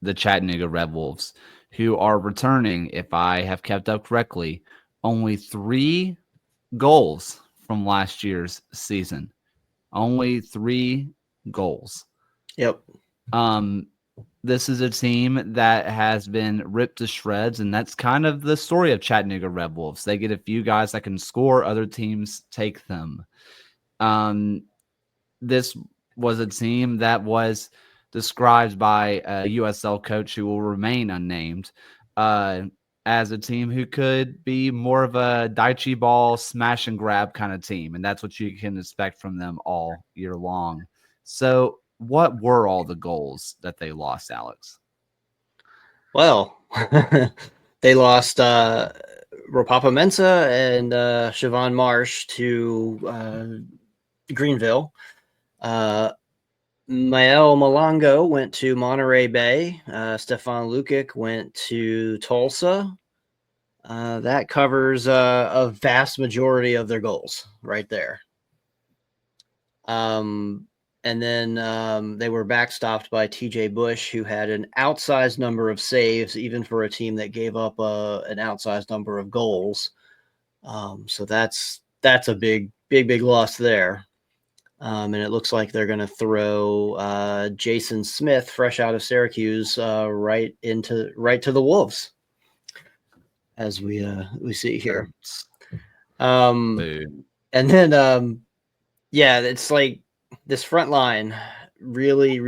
the Chattanooga Red Wolves, who are returning, if I have kept up correctly, only 3 goals from last year's season. Only 3 goals. Yep. This is a team that has been ripped to shreds, and that's kind of the story of Chattanooga Red Wolves. They get a few guys that can score, other teams take them. This was a team that was described by a USL coach who will remain unnamed as a team who could be more of a Daichi ball smash and grab kind of team. And that's what you can expect from them all year long. So what were all the goals that they lost, Alex? Well, they lost Ropapa Mensah and Siobhan Marsh to Greenville. Mael Malongo went to Monterey Bay. Stefan Lukic went to Tulsa. That covers a vast majority of their goals right there. And then they were backstopped by TJ Bush, who had an outsized number of saves, even for a team that gave up an outsized number of goals. So that's a big loss there. And it looks like they're going to throw Jason Smith, fresh out of Syracuse, right to the Wolves, as we see here. And then it's like this front line really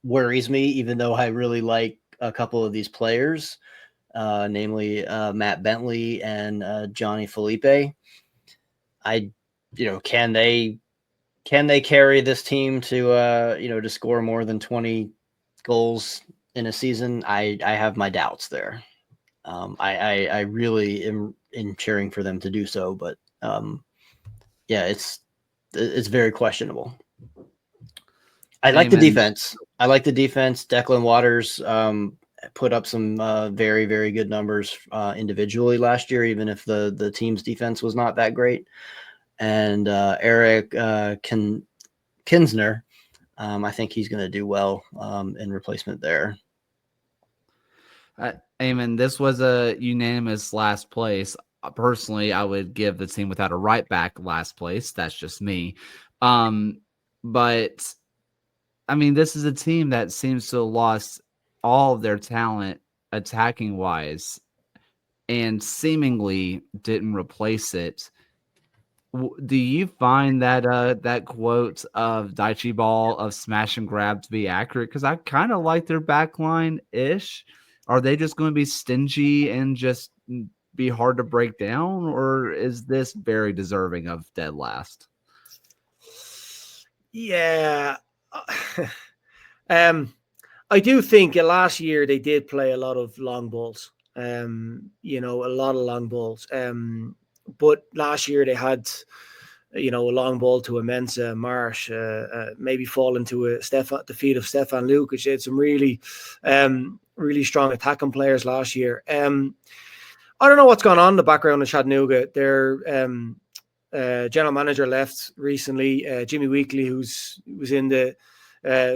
worries me, even though I really like a couple of these players, namely Matt Bentley and Johnny Felipe. Can they carry this team to to score more than 20 goals in a season? I have my doubts there. I really am cheering for them to do so, but it's very questionable. I like the defense. Declan Waters put up some very, very good numbers individually last year, even if the team's defense was not that great. And Eric Kinsner, I think he's going to do well in replacement there. Eamon, this was a unanimous last place. Personally, I would give the team without a right back last place. That's just me. But I mean, this is a team that seems to have lost all of their talent attacking wise and seemingly didn't replace it. Do you find that that quote of Daichi ball of smash and grab to be accurate? Because I kind of like their back line ish. Are they just going to be stingy and just be hard to break down, or is this very deserving of dead last? Yeah. I do think last year they did play a lot of long balls. A lot of long balls. But last year they had, a long ball to Mensah, Marsh, maybe fall into the feet of Stefan Lukic. They had some really, really strong attacking players last year. I don't know what's gone on in the background of Chattanooga. Their general manager left recently. Jimmy Weekly, who was in the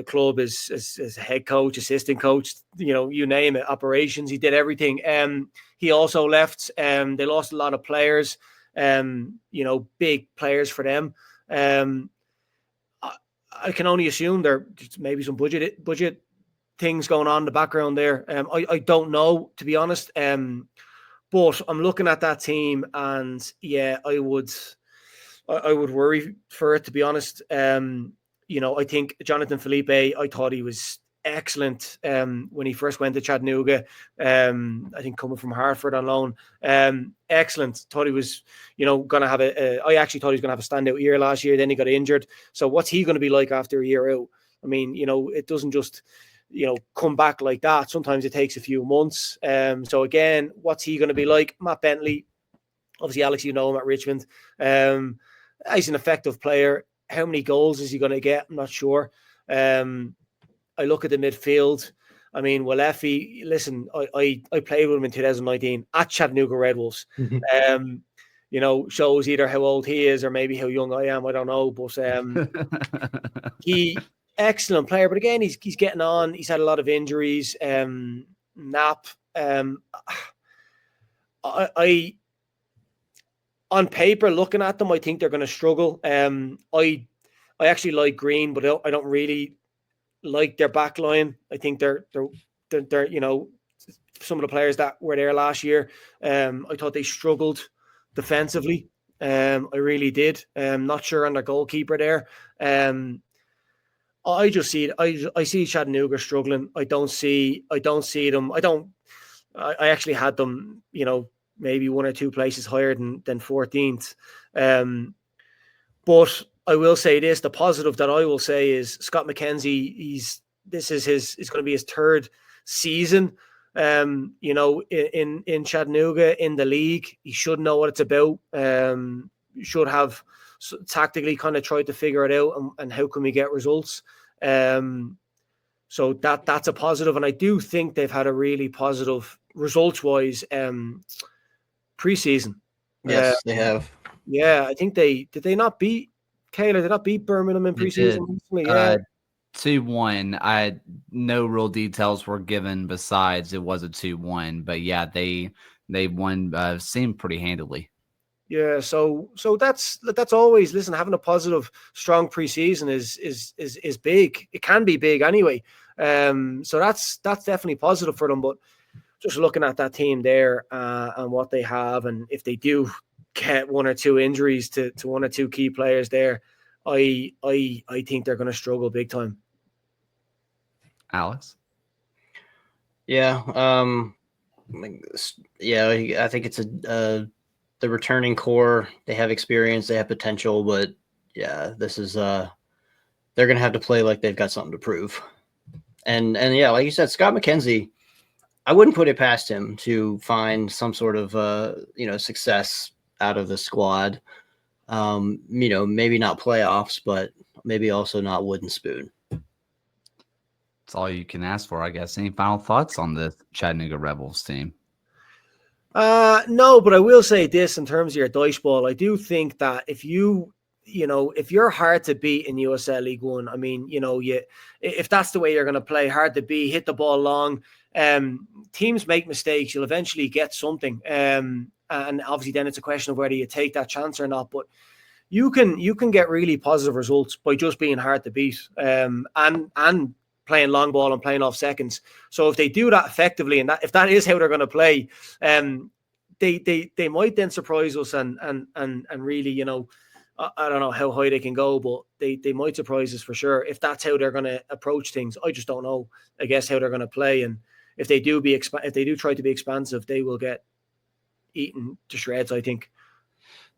club as head coach, assistant coach, you name it, operations. He did everything. He also left. They lost a lot of players, big players for them. I can only assume there maybe some budget things going on in the background there. I don't know, to be honest. But I'm looking at that team, and yeah, I would worry for it, to be honest. I think Jonathan Felipe, I thought he was excellent when he first went to Chattanooga. I think coming from Hartford on loan. Excellent. Thought he was, going to have I actually thought he was going to have a standout year last year. Then he got injured. So what's he going to be like after a year out? I mean, it doesn't just come back like that. Sometimes it takes a few months. So again, what's he going to be like? Matt Bentley, obviously, Alex, him at Richmond. He's an effective player. How many goals is he going to get? I'm not sure. I look at the midfield. I mean, Walefi, listen, I played with him in 2019 at Chattanooga Red Wolves. Shows either how old he is or maybe how young I am. I don't know. But he excellent player, but again, he's getting on. He's had a lot of injuries. Nap. I on paper, looking at them, I think they're going to struggle. I actually like Green, but I don't really like their back line. I think they're some of the players that were there last year. I thought they struggled defensively. I really did. Not sure on their goalkeeper there. I just see it. I see Chattanooga struggling. I don't see them. I actually had them, maybe one or two places higher than 14th. But I will say this: the positive that I will say is Scott McKenzie. This is going to be his third season. In Chattanooga in the league. He should know what it's about. Should have tactically kind of tried to figure it out and how can we get results. So that's a positive, and I do think they've had a really positive results-wise preseason. Yes, they have. Yeah, I think did they not beat Kayla? Did they not beat Birmingham in preseason recently? Yeah. 2-1. No real details were given besides it was a 2-1, but yeah, they won seemed pretty handily. Yeah, so that's always, listen, having a positive, strong preseason is big. It can be big anyway. So that's definitely positive for them. But just looking at that team there and what they have, and if they do get one or two injuries to one or two key players there, I think they're going to struggle big time. Alex? Yeah. I think it's the returning core. They have experience, they have potential, but yeah, this is they're going to have to play like they've got something to prove. And yeah, like you said, Scott McKenzie, I wouldn't put it past him to find some sort of success out of the squad. Maybe not playoffs, but maybe also not wooden spoon. That's all you can ask for, I guess. Any final thoughts on the Chattanooga Rebels team? No, but I will say this in terms of your dice ball. I do think that if you're hard to beat in USL League One, I mean, if that's the way you're going to play, hard to beat, hit the ball long, teams make mistakes. You'll eventually get something. And obviously then it's a question of whether you take that chance or not. But you can get really positive results by just being hard to beat and playing long ball and playing off seconds. So if they do that effectively, and if that is how they're going to play, they might then surprise us and really, I don't know how high they can go, but they might surprise us for sure if that's how they're going to approach things. I just don't know, I guess, how they're going to play. And if they do try to be expansive, they will get eaten to shreds, I think.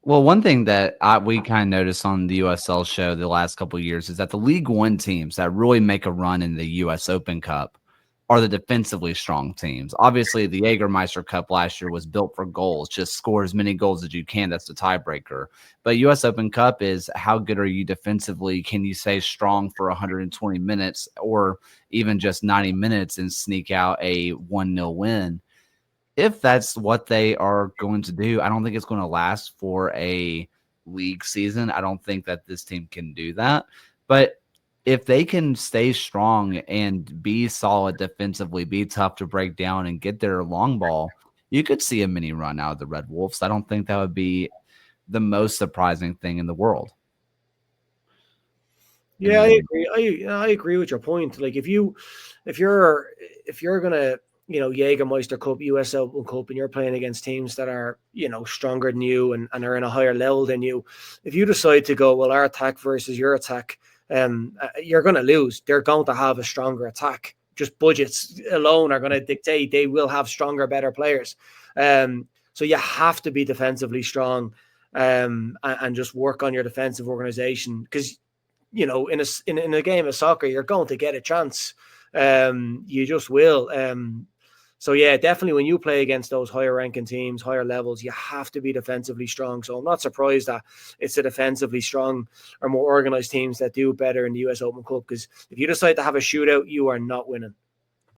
Well, one thing that we kind of noticed on the USL show the last couple of years is that the League One teams that really make a run in the US Open Cup are the defensively strong teams. Obviously, the Jaegermeister Cup last year was built for goals. Just score as many goals as you can. That's the tiebreaker. But US Open Cup is how good are you defensively? Can you stay strong for 120 minutes or even just 90 minutes and sneak out a 1-0 win? If that's what they are going to do, I don't think it's going to last for a league season. I don't think that this team can do that. But if they can stay strong and be solid defensively, be tough to break down and get their long ball, you could see a mini run out of the Red Wolves. I don't think that would be the most surprising thing in the world. Yeah, I agree. I agree with your point. Like if you're gonna Jaegermeister Cup, USL Cup, and you're playing against teams that are stronger than you and are in a higher level than you, if you decide to go, well, our attack versus your attack, you're going to lose. They're going to have a stronger attack. Just budgets alone are going to dictate they will have stronger, better players. So you have to be defensively strong and just work on your defensive organization because in a game of soccer you're going to get a chance. You just will. So yeah, definitely when you play against those higher ranking teams, higher levels, you have to be defensively strong. So I'm not surprised that it's the defensively strong or more organized teams that do better in the US Open Cup, because if you decide to have a shootout, you are not winning.